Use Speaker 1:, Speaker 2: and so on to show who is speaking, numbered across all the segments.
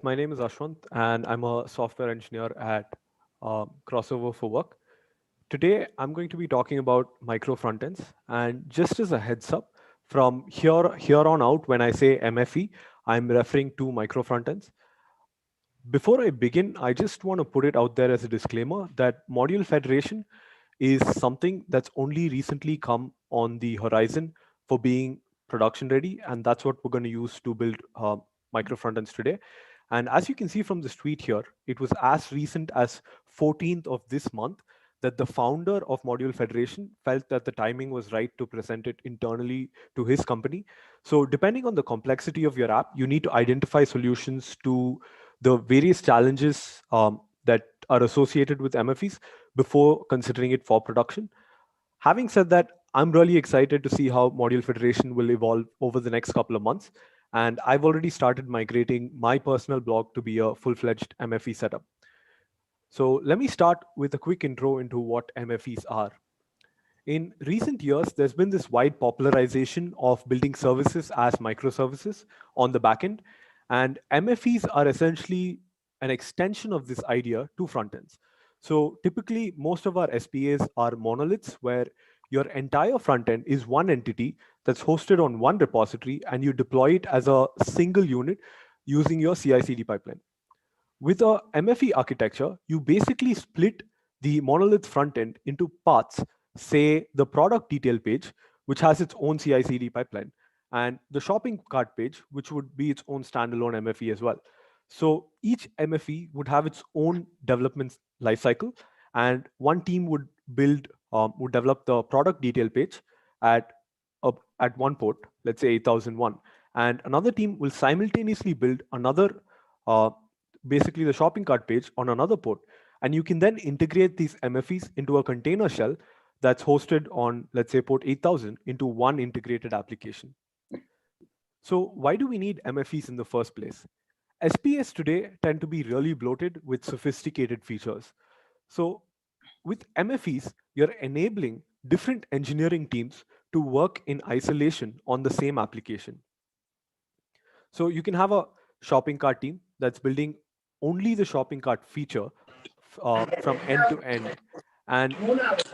Speaker 1: My name is Ashwant, and I'm a software engineer at Crossover for Work. Today, I'm going to be talking about micro frontends. And just as a heads up, from here on out, when I say MFE, I'm referring to micro frontends. Before I begin, I just want to put it out there as a disclaimer that module federation is something that's only recently come on the horizon for being production ready, and that's what we're going to use to build micro frontends today. And as you can see from this tweet here, it was as recent as 14th of this month that the founder of Module Federation felt that the timing was right to present it internally to his company. So depending on the complexity of your app, you need to identify solutions to the various challenges that are associated with MFEs before considering it for production. Having said that, I'm really excited to see how Module Federation will evolve over the next couple of months. And I've already started migrating my personal blog to be a full-fledged MFE setup. So let me start with a quick intro into what MFEs are. In recent years, there's been this wide popularization of building services as microservices on the backend, and MFEs are essentially an extension of this idea to frontends. So typically, most of our SPAs are monoliths where your entire frontend is one entity that's hosted on one repository, and you deploy it as a single unit using your CI/CD pipeline. With a MFE architecture, you basically split the monolith front end into parts, say the product detail page, which has its own CI CD pipeline, and the shopping cart page, which would be its own standalone MFE as well. So each MFE would have its own development lifecycle, and one team would develop the product detail page at at one port, let's say 8001, and another team will simultaneously build another uh, basically the shopping cart page on another port. And you can then integrate these MFEs into a container shell that's hosted on, let's say, port 8000 into one integrated application. So, why do we need MFEs in the first place? SPAs today tend to be really bloated with sophisticated features. So, with MFEs, you're enabling different engineering teams to work in isolation on the same application. So you can have a shopping cart team that's building only the shopping cart feature from end to end, and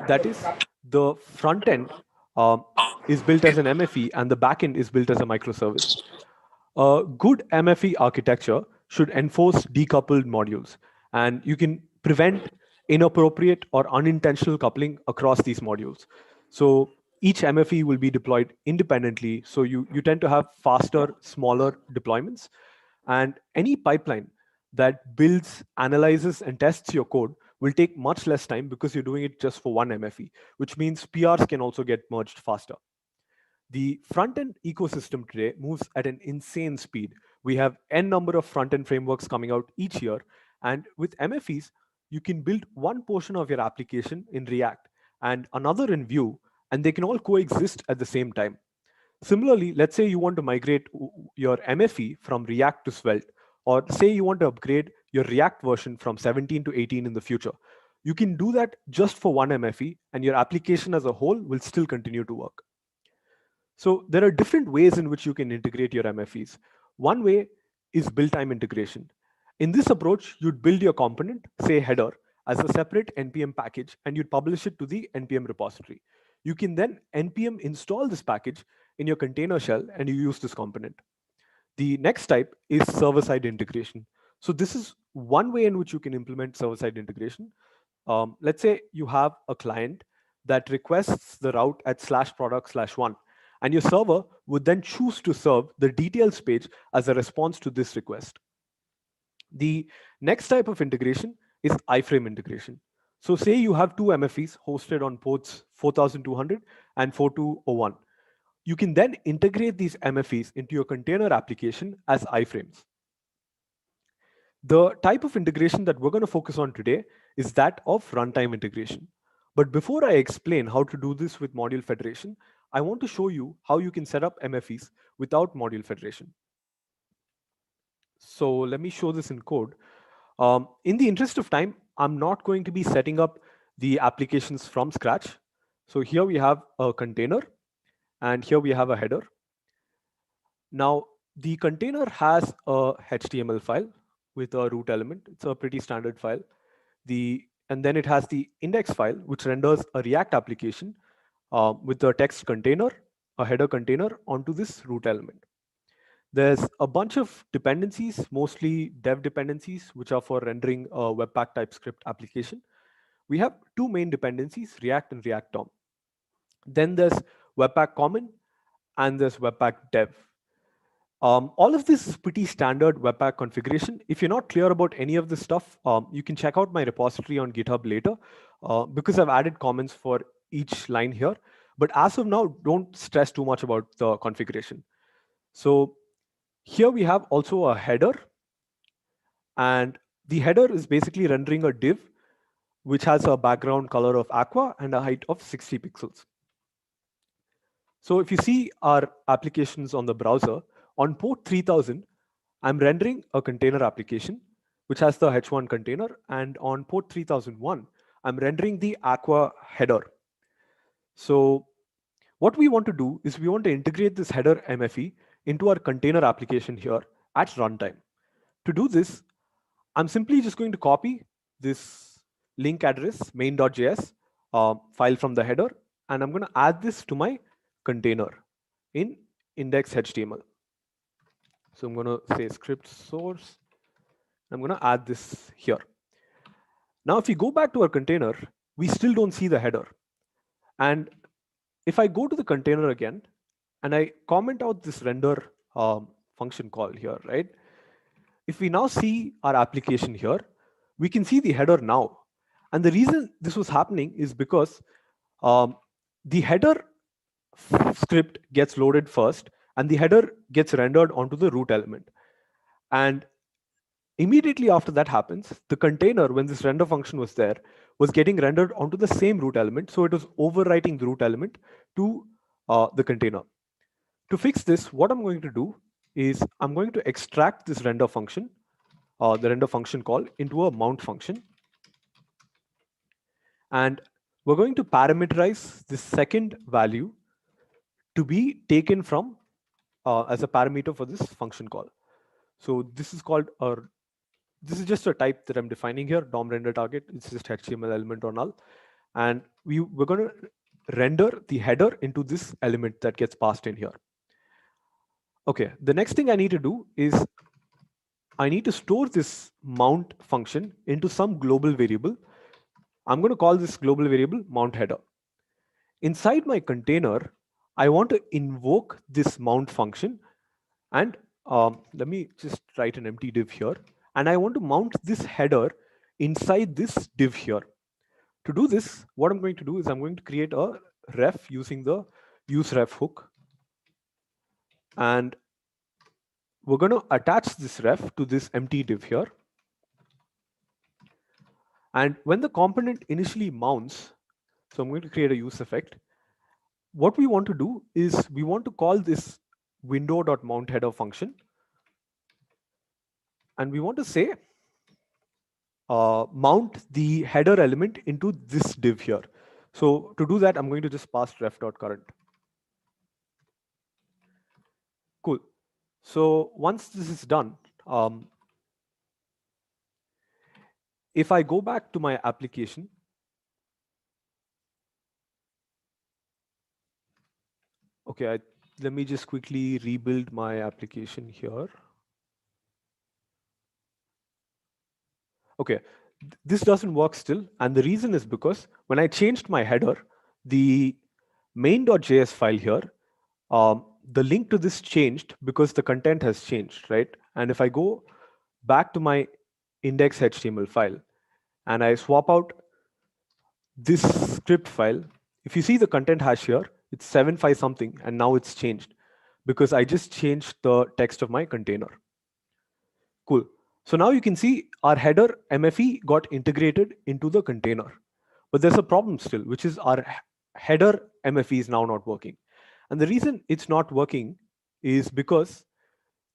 Speaker 1: that is the front end um, is built as an MFE and the back end is built as a microservice. A good MFE architecture should enforce decoupled modules, and you can prevent inappropriate or unintentional coupling across these modules. So each MFE will be deployed independently. So you tend to have faster, smaller deployments. And any pipeline that builds, analyzes, and tests your code will take much less time because you're doing it just for one MFE, which means PRs can also get merged faster. The front end ecosystem today moves at an insane speed. We have n number of front end frameworks coming out each year. And with MFEs, you can build one portion of your application in React and another in Vue, and they can all coexist at the same time. Similarly, let's say you want to migrate your MFE from React to Svelte, or say you want to upgrade your React version from 17 to 18 in the future. You can do that just for one MFE, and your application as a whole will still continue to work. So there are different ways in which you can integrate your MFEs. One way is build time integration. In this approach, you'd build your component, say header, as a separate npm package, and you'd publish it to the npm repository. You can then npm install this package in your container shell, and you use this component. The next type is server-side integration. So this is one way in which you can implement server-side integration. Let's say you have a client that requests the route at /product/1, and your server would then choose to serve the details page as a response to this request. The next type of integration is iframe integration. So say you have two MFEs hosted on ports 4200 and 4201. You can then integrate these MFEs into your container application as iframes. The type of integration that we're going to focus on today is that of runtime integration. But before I explain how to do this with Module Federation, I want to show you how you can set up MFEs without Module Federation. So let me show this in code. In the interest of time, I'm not going to be setting up the applications from scratch. So here we have a container, and here we have a header. Now, the container has a HTML file. with a root element. It's a pretty standard file. And then it has the index file, which renders a React application with a text container, a header container onto this root element. There's a bunch of dependencies, mostly dev dependencies, which are for rendering a Webpack TypeScript application. We have two main dependencies, React and React DOM. Then there's Webpack Common and there's Webpack Dev. All of this is pretty standard Webpack configuration. If you're not clear about any of this stuff, you can check out my repository on GitHub later because I've added comments for each line here. But as of now, don't stress too much about the configuration. So here we have also a header, and the header is basically rendering a div which has a background color of aqua and a height of 60 pixels. So if you see our applications on the browser, on port 3000, I'm rendering a container application, which has the H1 container. And on port 3001, I'm rendering the Aqua header. So what we want to do is we want to integrate this header MFE into our container application here at runtime. To do this, I'm simply just going to copy this link address main.js file from the header, and I'm going to add this to my container in index.html. So I'm going to say script source. I'm going to add this here. Now, if we go back to our container, we still don't see the header. And if I go to the container again, and I comment out this render function call here, right? If we now see our application here, we can see the header now. And the reason this was happening is because the header script gets loaded first, and the header gets rendered onto the root element. And immediately after that happens, the container, when this render function was there, was getting rendered onto the same root element. So it was overwriting the root element to the container. To fix this, what I'm going to do is I'm going to extract this render function, the render function call, into a mount function. And we're going to parameterize this second value to be taken from as a parameter for this function call. So this is called this is just a type that I'm defining here, DOM render target. It's just HTML element or null. And we're going to render the header into this element that gets passed in here. Okay, the next thing I need to do is I need to store this mount function into some global variable. I'm going to call this global variable mount header. Inside my container, I want to invoke this mount function. And let me just write an empty div here. And I want to mount this header inside this div here. To do this, what I'm going to do is I'm going to create a ref using the useRef hook. And we're going to attach this ref to this empty div here. And when the component initially mounts, so I'm going to create a use effect. What we want to do is we want to call this window.mountHeader function. And we want to say mount the header element into this div here. So to do that, I'm going to just pass ref.current. Cool. So once this is done, if I go back to my application, okay, let me just quickly rebuild my application here. Okay, this doesn't work still. And the reason is because when I changed my header, the main.js file here, the link to this changed because the content has changed, right? And if I go back to my index.html file and I swap out this script file, if you see the content hash here, it's 75 something, and now it's changed because I just changed the text of my container. Cool. So now you can see our header MFE got integrated into the container, but there's a problem still, which is our header MFE is now not working. And the reason it's not working is because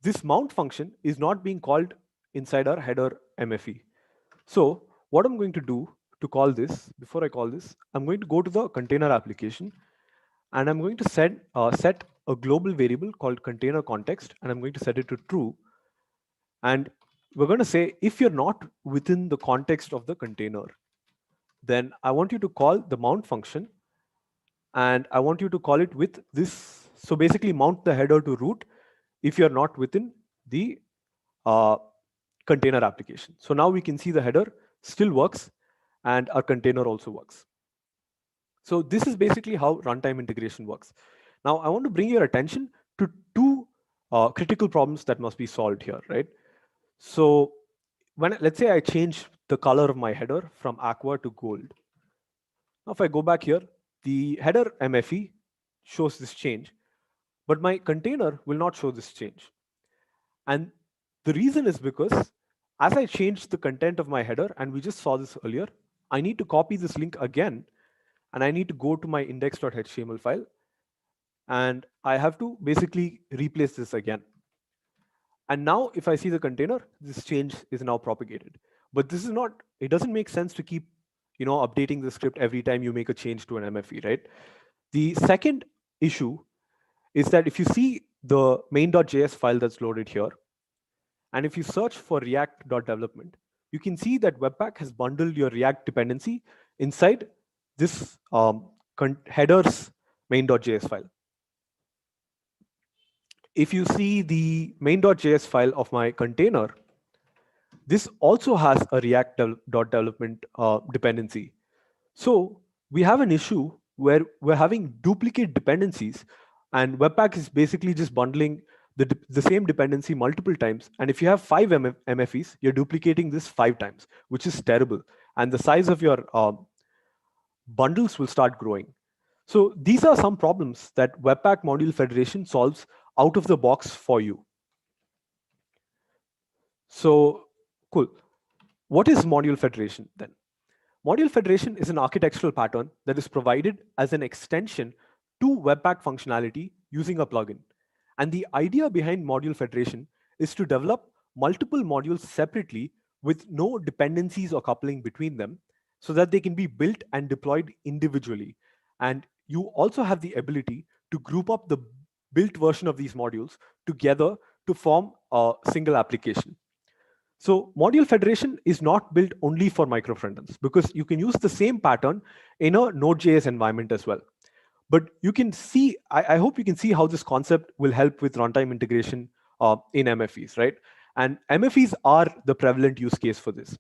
Speaker 1: this mount function is not being called inside our header MFE. So what I'm going to do to call this, before I call this, I'm going to go to the container application, and I'm going to set a global variable called container context, and I'm going to set it to true. And we're going to say if you're not within the context of the container, then I want you to call the mount function, and I want you to call it with this. So basically mount the header to root if you're not within the uh, container application. So now we can see the header still works and our container also works. So this is basically how runtime integration works. Now I want to bring your attention to two critical problems that must be solved here, right? So when let's say I change the color of my header from aqua to gold. Now if I go back here, the header MFE shows this change, but my container will not show this change. And the reason is because as I change the content of my header, and we just saw this earlier, I need to copy this link again, and I need to go to my index.html file, and I have to basically replace this again. And now if I see the container, this change is now propagated. But this is not, it doesn't make sense to keep, updating the script every time you make a change to an MFE, right? The second issue is that if you see the main.js file that's loaded here, and if you search for react.development, you can see that Webpack has bundled your React dependency inside this headers main.js file. If you see the main.js file of my container, this also has a react.development dependency. So we have an issue where we're having duplicate dependencies, and Webpack is basically just bundling the same dependency multiple times. And if you have 5 MFEs, you're duplicating this 5 times, which is terrible. And the size of your bundles will start growing. So these are some problems that Webpack Module Federation solves out of the box for you. So cool. What is Module Federation then? Module Federation is an architectural pattern that is provided as an extension to Webpack functionality using a plugin. And the idea behind Module Federation is to develop multiple modules separately with no dependencies or coupling between them so that they can be built and deployed individually. And you also have the ability to group up the built version of these modules together to form a single application. So module federation is not built only for micro frontends because you can use the same pattern in a Node.js environment as well. But you can see, I hope you can see how this concept will help with runtime integration in MFEs, right? And MFEs are the prevalent use case for this.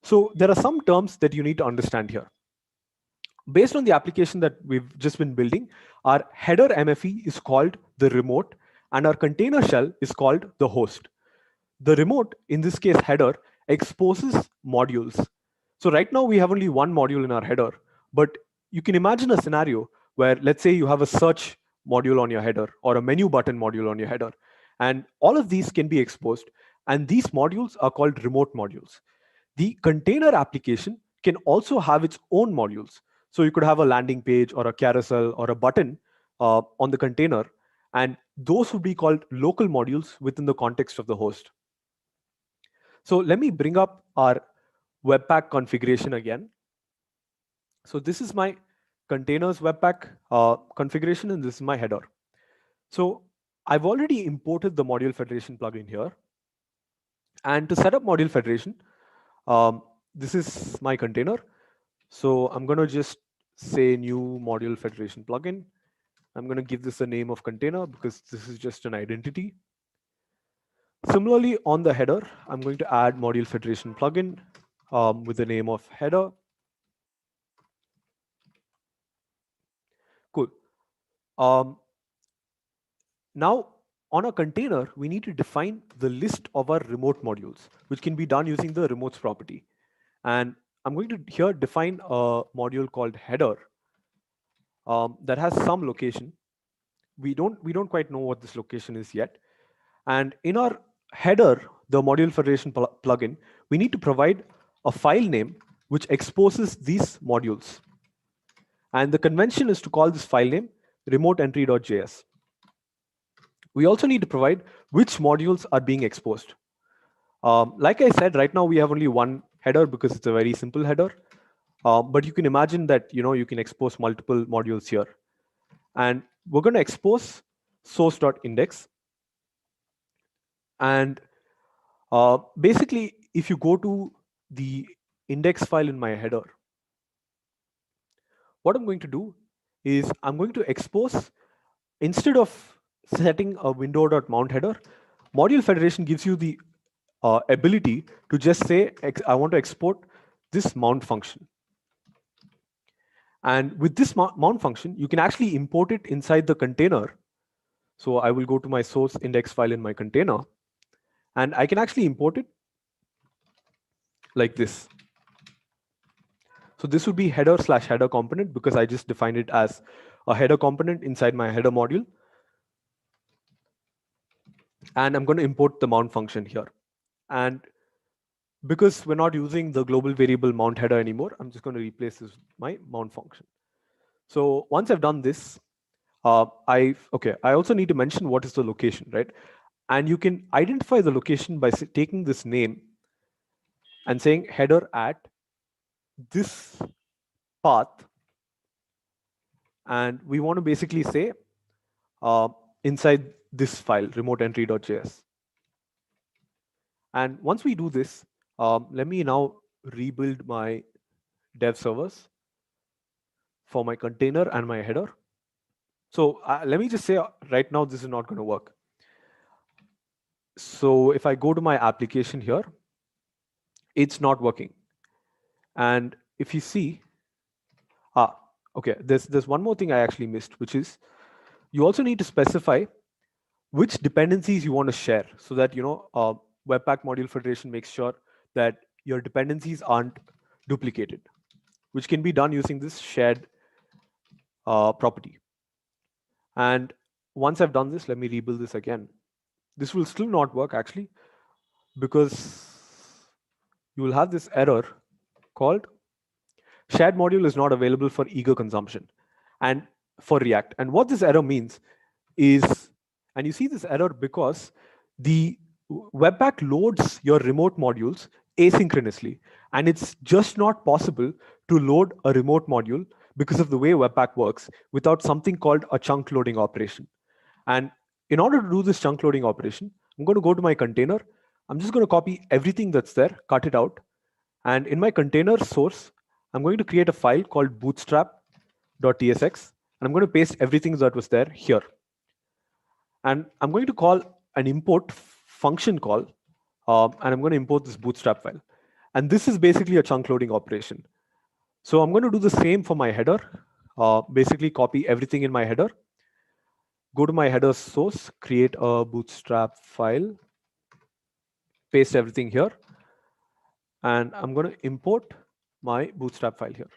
Speaker 1: So there are some terms that you need to understand here. Based on the application that we've just been building, our header MFE is called the remote, and our container shell is called the host. The remote, in this case header, exposes modules. So right now we have only one module in our header, but you can imagine a scenario where let's say you have a search module on your header or a menu button module on your header, and all of these can be exposed, and these modules are called remote modules. The container application can also have its own modules. So you could have a landing page or a carousel or a button on the container, and those would be called local modules within the context of the host. So let me bring up our Webpack configuration again. So this is my containers Webpack configuration, and this is my header. So I've already imported the module federation plugin here. And to set up module federation, this is my container. So I'm going to just say new module federation plugin. I'm going to give this a name of container because this is just an identity. Similarly, on the header, I'm going to add module federation plugin with the name of header. Cool. Now, on a container, we need to define the list of our remote modules, which can be done using the remotes property. And I'm going to here define a module called header that has some location. We don't quite know what this location is yet. And in our header, the module federation plugin, we need to provide a file name which exposes these modules. And the convention is to call this file name remote-entry.js. We also need to provide which modules are being exposed. Like I said, right now we have only one header because it's a very simple header. But you can imagine that you can expose multiple modules here. And we're going to expose source.index. And Basically, if you go to the index file in my header, what I'm going to do is I'm going to expose, instead of setting a window.mount header, Module Federation gives you the ability to just say, I want to export this mount function. And with this mount function, you can actually import it inside the container. So I will go to my source index file in my container, and I can actually import it like this. So this would be header/header component, because I just defined it as a header component inside my header module. And I'm going to import the mount function here. And because we're not using the global variable mount header anymore, I'm just going to replace this with my mount function. So once I've done this, I also need to mention what is the location, right? And you can identify the location by taking this name and saying header at this path. And we want to basically say inside this file, remote-entry.js. And once we do this, let me now rebuild my dev servers for my container and my header. So let me just say right now, this is not going to work. So if I go to my application here, it's not working. And if you see, okay, there's one more thing I actually missed, which is you also need to specify which dependencies you want to share, so that Webpack Module Federation makes sure that your dependencies aren't duplicated, which can be done using this shared property. And once I've done this, let me rebuild this again. This will still not work actually, because you will have this error called shared module is not available for eager consumption and for React. And what this error means is, and you see this error because the Webpack loads your remote modules asynchronously, and it's just not possible to load a remote module because of the way Webpack works without something called a chunk loading operation. And in order to do this chunk loading operation, I'm going to go to my container. I'm just going to copy everything that's there, cut it out. And in my container source, I'm going to create a file called bootstrap.tsx. And I'm going to paste everything that was there here. And I'm going to call an import function call. And I'm going to import this bootstrap file. And this is basically a chunk loading operation. So I'm going to do the same for my header. Basically copy everything in my header. Go to my header source, create a bootstrap file, paste everything here. And I'm going to import my bootstrap file here.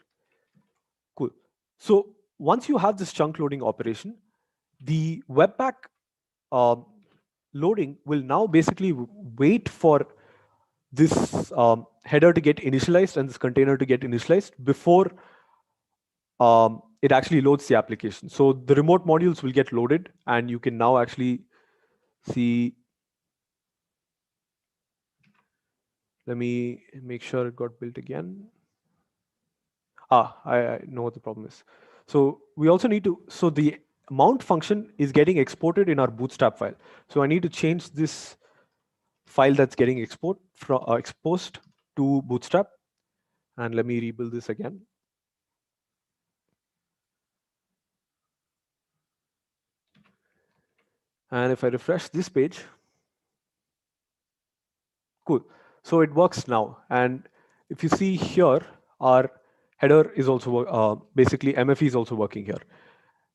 Speaker 1: Cool. So once you have this chunk loading operation, the Webpack loading will now basically wait for this header to get initialized and this container to get initialized before it actually loads the application. So the remote modules will get loaded, and you can now actually see. Let me make sure it got built again. I know what the problem is. So we also need to, so the mount function is getting exported in our bootstrap file. So I need to change this file that's getting exposed to bootstrap. And let me rebuild this again. And if I refresh this page, cool. So it works now. And if you see here, our header is also, basically MFE is also working here.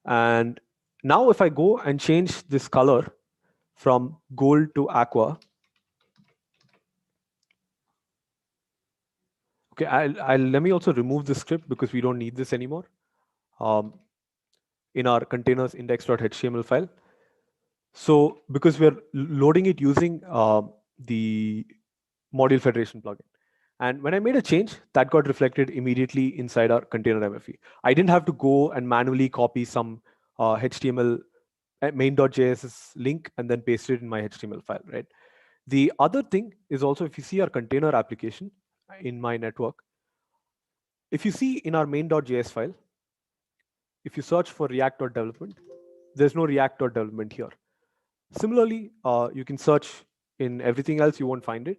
Speaker 1: And now if I go and change this color from gold to aqua, okay, let me also remove this script because we don't need this anymore in our containers index.html file. So because we're loading it using the Module Federation plugin. And when I made a change, that got reflected immediately inside our container MFE. I didn't have to go and manually copy some HTML main.js link and then paste it in my HTML file, right? The other thing is also, if you see our container application in my network, if you see in our main.js file, if you search for React.development, there's no React.development here. Similarly, you can search In everything else, you won't find it.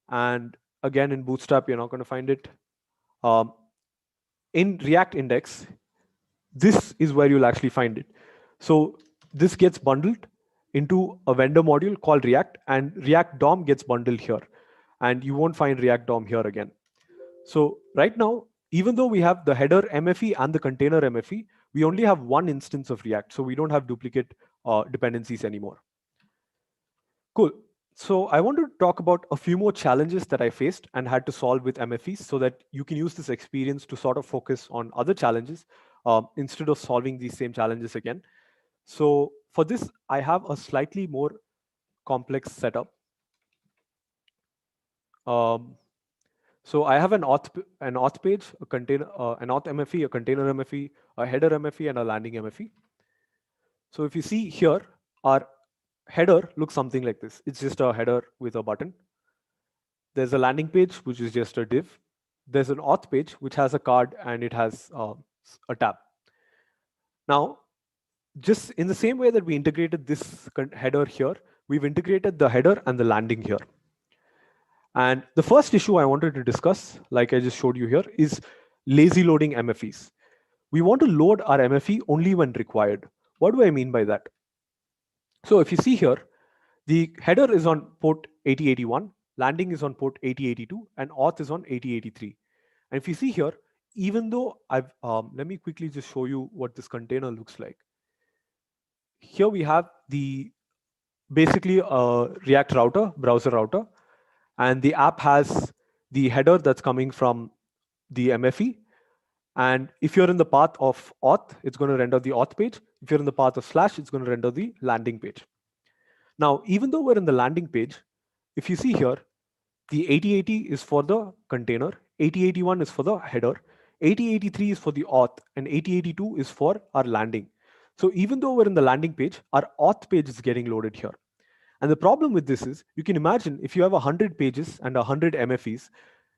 Speaker 1: And again, in Bootstrap, you're not going to find it. Um, in React Index, this is where you'll actually find it. So this gets bundled into a vendor module called React, and React DOM gets bundled here. And you won't find React DOM here again. So right now, even though we have the header MFE and the container MFE, we only have one instance of React. So we don't have duplicate dependencies anymore. Cool. So I want to talk about a few more challenges that I faced and had to solve with MFEs so that you can use this experience to sort of focus on other challenges instead of solving these same challenges again. So for this, I have a slightly more complex setup. So I have an auth page, a container, an auth MFE, a container MFE, a header MFE, and a landing MFE. So if you see here, our header looks something like this. It's just a header with a button. There's a landing page, which is just a div. There's an auth page, which has a card and it has a tab. Now, just in the same way that we integrated this header here, we've integrated the header and the landing here. And the first issue I wanted to discuss, like I just showed you here, is lazy loading MFEs. We want to load our MFE only when required. What do I mean by that? So if you see here, the header is on port 8081, landing is on port 8082, and auth is on 8083. And if you see here, even though let me quickly just show you what this container looks like. Here we have basically a React router, browser router, and the app has the header that's coming from the MFE. And if you're in the path of auth, it's going to render the auth page. If you're in the path of slash, it's going to render the landing page. Now, even though we're in the landing page, if you see here, the 8080 is for the container, 8081 is for the header, 8083 is for the auth, and 8082 is for our landing. So even though we're in the landing page, our auth page is getting loaded here. And the problem with this is, you can imagine if you have 100 pages and 100 MFEs,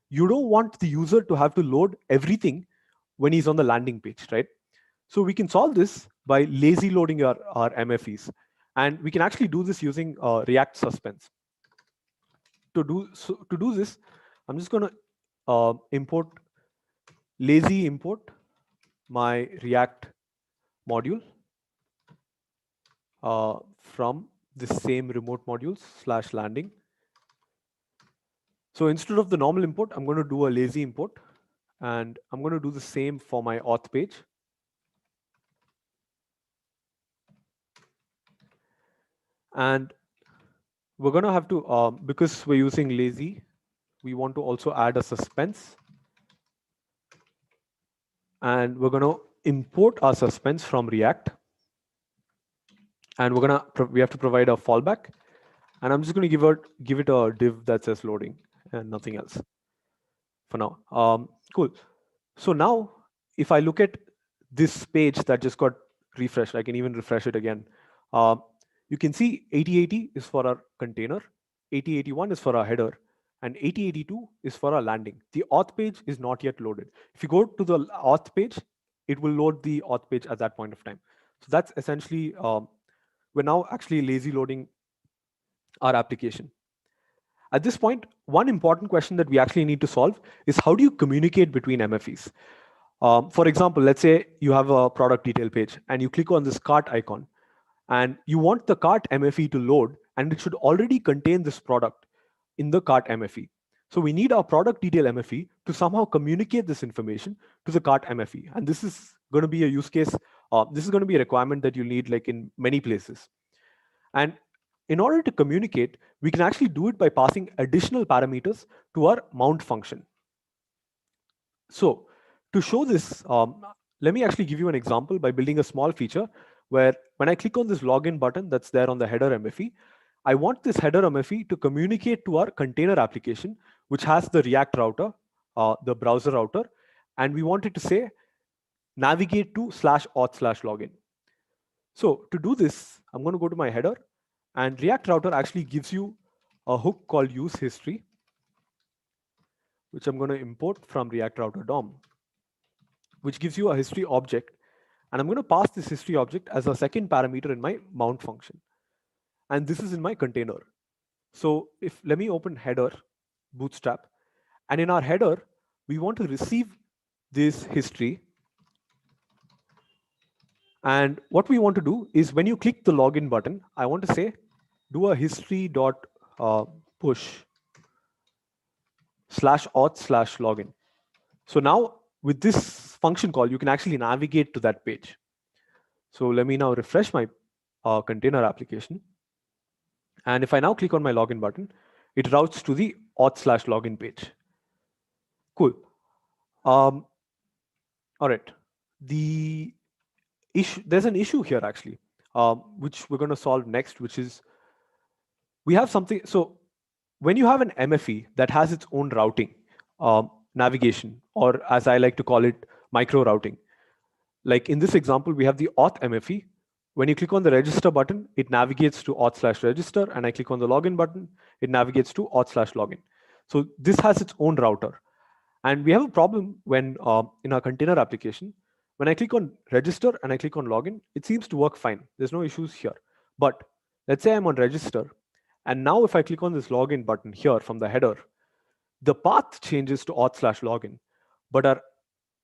Speaker 1: you don't want the user to have to load everything when he's on the landing page, right? So we can solve this by lazy loading our MFEs. And we can actually do this using React Suspense. To do this, I'm just going to lazy import my React module from the same remote modules / landing. So instead of the normal import, I'm going to do a lazy import, and I'm going to do the same for my auth page. And we're going to have to, because we're using lazy, we want to also add a suspense. And we're going to import our suspense from React. And we have to provide a fallback. And I'm just going to give it a div that says loading and nothing else for now. Cool. So now, if I look at this page that just got refreshed, I can even refresh it again. You can see 8080 is for our container, 8081 is for our header, and 8082 is for our landing. The auth page is not yet loaded. If you go to the auth page, it will load the auth page at that point of time. So that's essentially, we're now actually lazy loading our application. At this point, one important question that we actually need to solve is how do you communicate between MFEs? For example, let's say you have a product detail page and you click on this cart icon and you want the cart MFE to load, and it should already contain this product in the cart MFE. So we need our product detail MFE to somehow communicate this information to the cart MFE. And this is going to be a use case. This is going to be a requirement that you need like in many places. And in order to communicate, we can actually do it by passing additional parameters to our mount function. So to show this, let me actually give you an example by building a small feature where when I click on this login button that's there on the header MFE, I want this header MFE to communicate to our container application, which has the React router, the browser router, and we want it to say, navigate to /auth/login. So to do this, I'm going to go to my header, and React router actually gives you a hook called use history, which I'm going to import from React router DOM, which gives you a history object. And I'm going to pass this history object as a second parameter in my mount function. And this is in my container. So if let me open header Bootstrap, and in our header, we want to receive this history. And what we want to do is when you click the login button, I want to say do a history dot push /auth/login. So now with this function call, you can actually navigate to that page. So let me now refresh my container application. And if I now click on my login button, it routes to the auth/login page. Cool. All right. The there's an issue here actually, which we're going to solve next, which is we have something. So when you have an MFE that has its own routing, navigation, or as I like to call it, micro routing. Like in this example, we have the auth MFE. When you click on the register button, it navigates to auth/register, and I click on the login button, it navigates to auth/login. So this has its own router. And we have a problem when in our container application, when I click on register and I click on login, it seems to work fine. There's no issues here. But let's say I'm on register, and now if I click on this login button here from the header, the path changes to auth/login, but our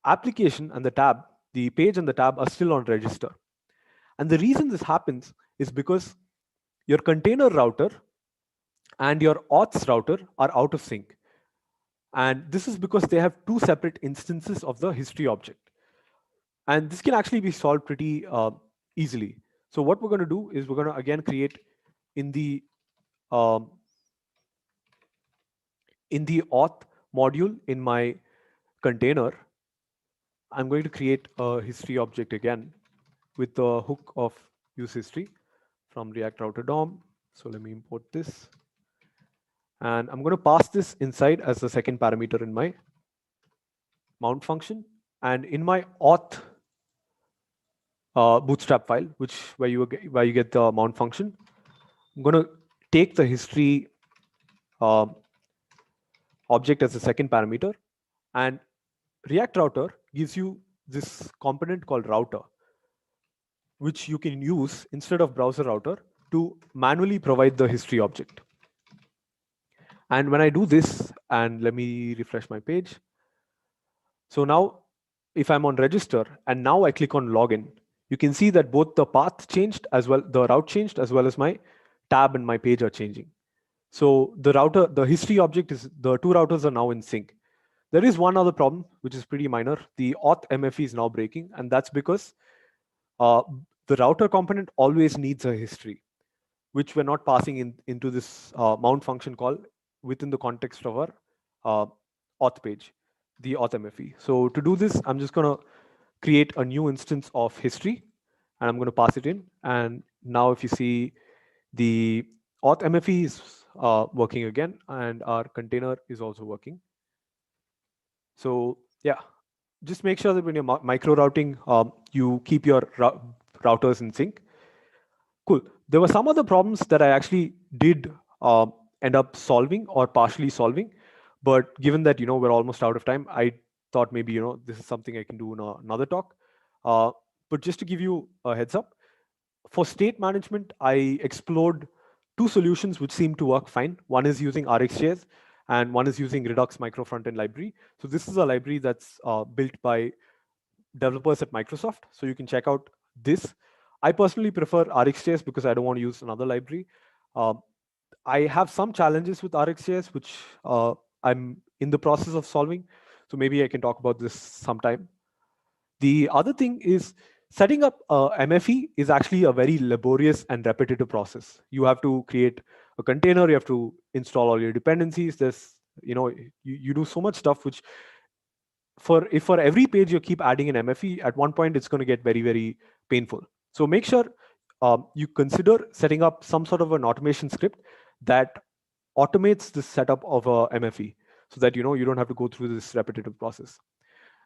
Speaker 1: application and the tab, the page and the tab are still on register. And the reason this happens is because your container router and your auths router are out of sync. And this is because they have two separate instances of the history object. And this can actually be solved pretty easily. So what we're going to do is we're going to again create in the um, auth module in my container, I'm going to create a history object again with the hook of use history from React Router DOM. So let me import this. And I'm going to pass this inside as the second parameter in my mount function. And in my auth bootstrap file, where you get the mount function, I'm going to take the history object as the second parameter. And React Router gives you this component called router, which you can use instead of browser router to manually provide the history object. And when I do this, and let me refresh my page. So now if I'm on register and now I click on login, you can see that both the path changed as well, the route changed, as well as my tab and my page are changing. So the history object is, the two routers are now in sync. There is one other problem, which is pretty minor. The auth MFE is now breaking, and that's because the router component always needs a history, which we're not passing into this mount function call within the context of our auth page, the auth MFE. So to do this, I'm just going to create a new instance of history, and I'm going to pass it in. And now if you see, the auth MFE is working again, and our container is also working. So yeah, just make sure that when you're micro routing, you keep your routers in sync. Cool. There were some other problems that I actually did end up solving or partially solving, but given that we're almost out of time, I thought maybe this is something I can do in another talk. But just to give you a heads up, for state management, I explored two solutions which seem to work fine. One is using RxJS, and one is using Redux Micro Frontend Library. So this is a library that's built by developers at Microsoft. So you can check out this. I personally prefer RxJS because I don't want to use another library. I have some challenges with RxJS, which I'm in the process of solving. So maybe I can talk about this sometime. The other thing is setting up MFE is actually a very laborious and repetitive process. You have to create a container, you have to install all your dependencies. There's, you do so much stuff, which for every page you keep adding an MFE, at one point it's going to get very, very painful. So make sure you consider setting up some sort of an automation script that automates the setup of a MFE so that you don't have to go through this repetitive process.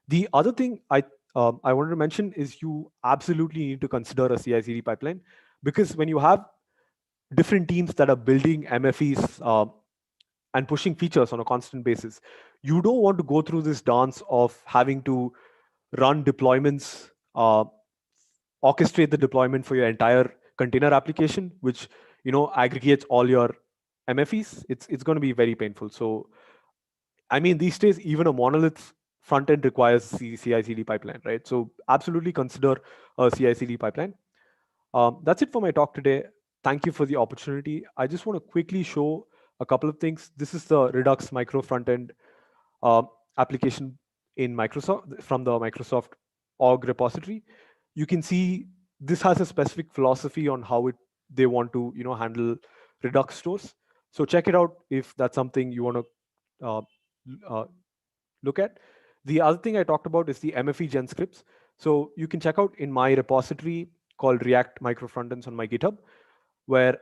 Speaker 1: The other thing I wanted to mention is you absolutely need to consider a CI/CD pipeline, because when you have different teams that are building MFEs and pushing features on a constant basis, you don't want to go through this dance of having to run deployments, orchestrate the deployment for your entire container application, which aggregates all your MFEs, it's going to be very painful. So I mean, these days, even a monolith front end requires CI/CD pipeline, right? So absolutely consider a CI/CD pipeline. That's it for my talk today. Thank you for the opportunity. I just want to quickly show a couple of things. This is the Redux micro front end uh, application in Microsoft from the Microsoft org repository. You can see this has a specific philosophy on how it they want to handle Redux stores. So check it out if that's something you want to uh, look at. The other thing I talked about is the MFE gen scripts. So you can check out in my repository called React Micro Frontends on my GitHub, where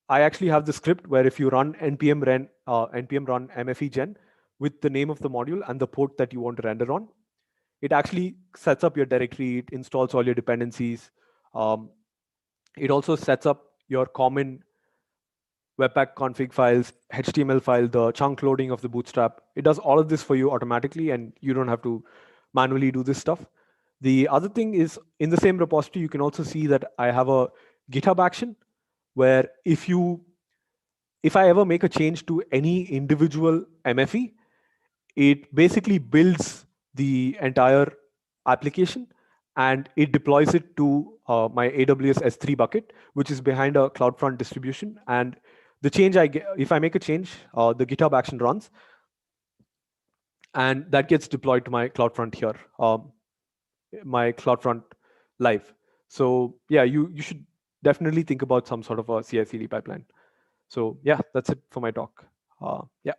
Speaker 1: I actually have the script where if you run npm run MFE gen with the name of the module and the port that you want to render on, it actually sets up your directory, it installs all your dependencies. Um, it also sets up your common Webpack config files, HTML file, the chunk loading of the Bootstrap. It does all of this for you automatically, and you don't have to manually do this stuff. The other thing is in the same repository, you can also see that I have a GitHub action where if I ever make a change to any individual MFE, it basically builds the entire application and it deploys it to my AWS S3 bucket, which is behind a CloudFront distribution. And the change I get, if I make a change, the GitHub action runs, and that gets deployed to my CloudFront here, my CloudFront live. So yeah, you should definitely think about some sort of a CI/CD pipeline. So yeah, that's it for my talk. Yeah.